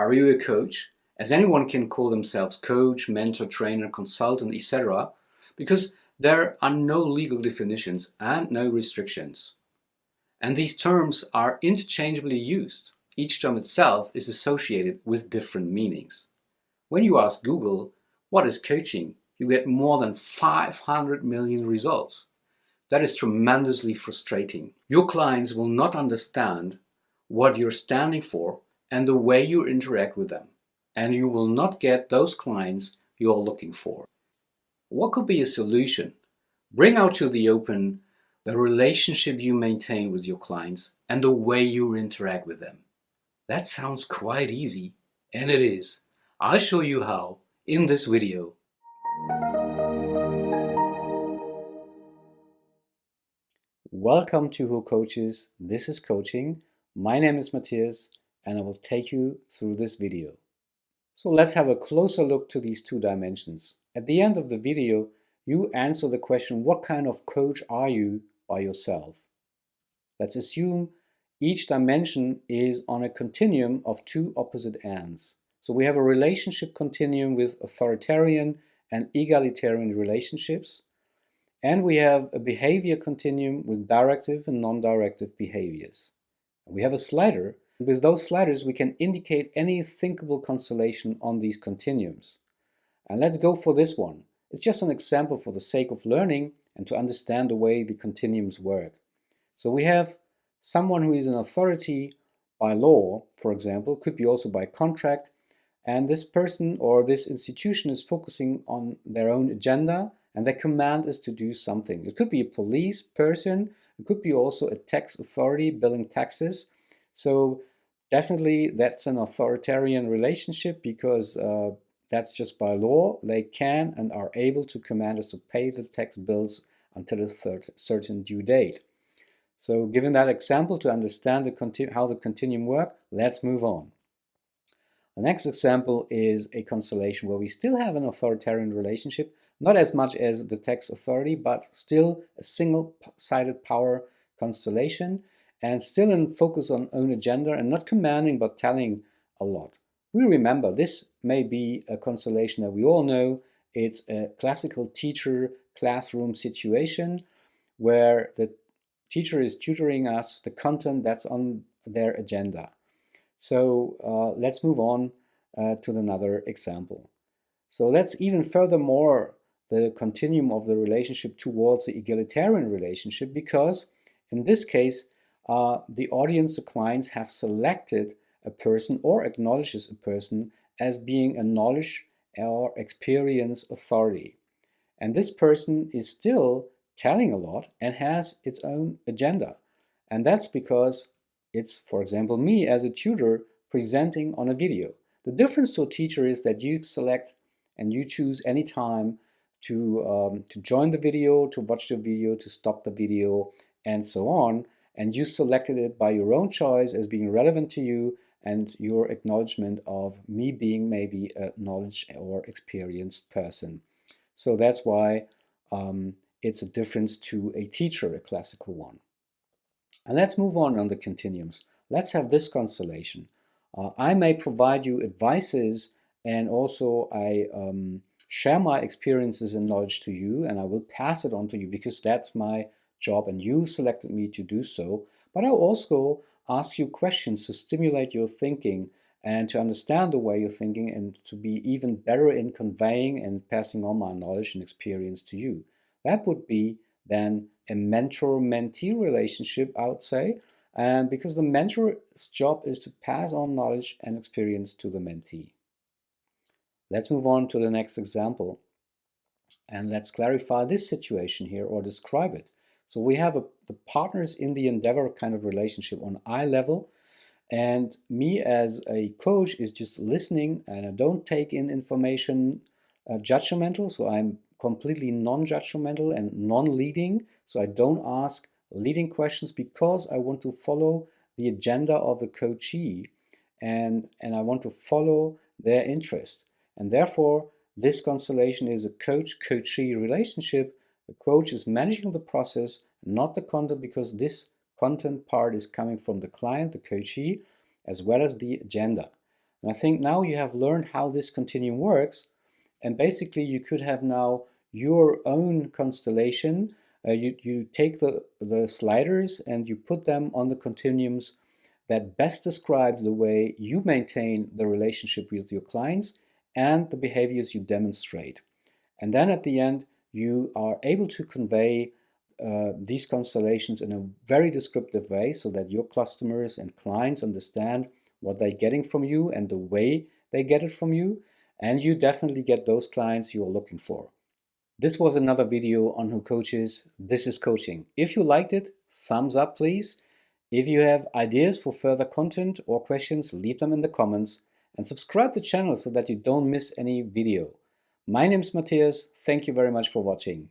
Are you a coach? As anyone can call themselves coach, mentor, trainer, consultant, etc. because there are no legal definitions and no restrictions. And these terms are interchangeably used. Each term itself is associated with different meanings. When you ask Google, what is coaching? You get more than 500 million results. That is tremendously frustrating. Your clients will not understand what you're standing for and the way you interact with them. And you will not get those clients you're looking for. What could be a solution? Bring out to the open the relationship you maintain with your clients and the way you interact with them. That sounds quite easy, and it is. I'll show you how in this video. Welcome to Who Coaches. This is Coaching. My name is Matthias, and I will take you through this video. So let's have a closer look to these two dimensions. At the end of the video, you answer the question, what kind of coach are you by yourself? Let's assume each dimension is on a continuum of two opposite ends. So we have a relationship continuum with authoritarian and egalitarian relationships, and we have a behavior continuum with directive and non-directive behaviors. We have a slider. With those sliders, we can indicate any thinkable constellation on these continuums. And let's go for this one. It's just an example for the sake of learning and to understand the way the continuums work. So we have someone who is an authority by law, for example, could be also by contract, and this person or this institution is focusing on their own agenda, and their command is to do something. It could be a police person, it could be also a tax authority billing taxes. So definitely that's an authoritarian relationship because that's just by law. They can and are able to command us to pay the tax bills until a certain due date. So given that example to understand how the continuum works, let's move on. The next example is a constellation where we still have an authoritarian relationship, not as much as the tax authority, but still a single-sided power constellation, and still in focus on own agenda and not commanding but telling a lot. We remember this may be a constellation that we all know. It's a classical teacher classroom situation where the teacher is tutoring us the content that's on their agenda. So let's move on to another example. So let's even furthermore the continuum of the relationship towards the egalitarian relationship, because in this case the audience, the clients, have selected a person or acknowledges a person as being a knowledge or experience authority. And this person is still telling a lot and has its own agenda. And that's because it's, for example, me as a tutor presenting on a video. The difference to a teacher is that you select and you choose any time to join the video, to watch the video, to stop the video, and so on. And you selected it by your own choice as being relevant to you and your acknowledgement of me being maybe a knowledge or experienced person. So that's why it's a difference to a teacher, a classical one. And let's move on the continuums. Let's have this constellation. I may provide you advices, and also I share my experiences and knowledge to you, and I will pass it on to you because that's my job and you selected me to do so. But I'll also ask you questions to stimulate your thinking and to understand the way you're thinking and to be even better in conveying and passing on my knowledge and experience to you. That would be then a mentor-mentee relationship, I would say, and because the mentor's job is to pass on knowledge and experience to the mentee. Let's move on to the next example, and let's clarify this situation here or describe it. So we have the partners in the endeavor kind of relationship on eye level, and me as a coach is just listening, and I don't take in information judgmental, so I'm completely non-judgmental and non-leading, so I don't ask leading questions because I want to follow the agenda of the coachee and I want to follow their interest. And therefore, this constellation is a coach-coachee relationship. The coach is managing the process, not the content, because this content part is coming from the client, the coachee, as well as the agenda. And I think now you have learned how this continuum works, and basically you could have now your own constellation. You take the sliders and you put them on the continuums that best describe the way you maintain the relationship with your clients and the behaviors you demonstrate. And then at the end, you are able to convey these constellations in a very descriptive way so that your customers and clients understand what they're getting from you and the way they get it from you. And you definitely get those clients you're looking for. This was another video on Who Coaches. This is coaching. If you liked it, thumbs up, please. If you have ideas for further content or questions, leave them in the comments and subscribe to the channel so that you don't miss any video. My name is Matthias. Thank you very much for watching.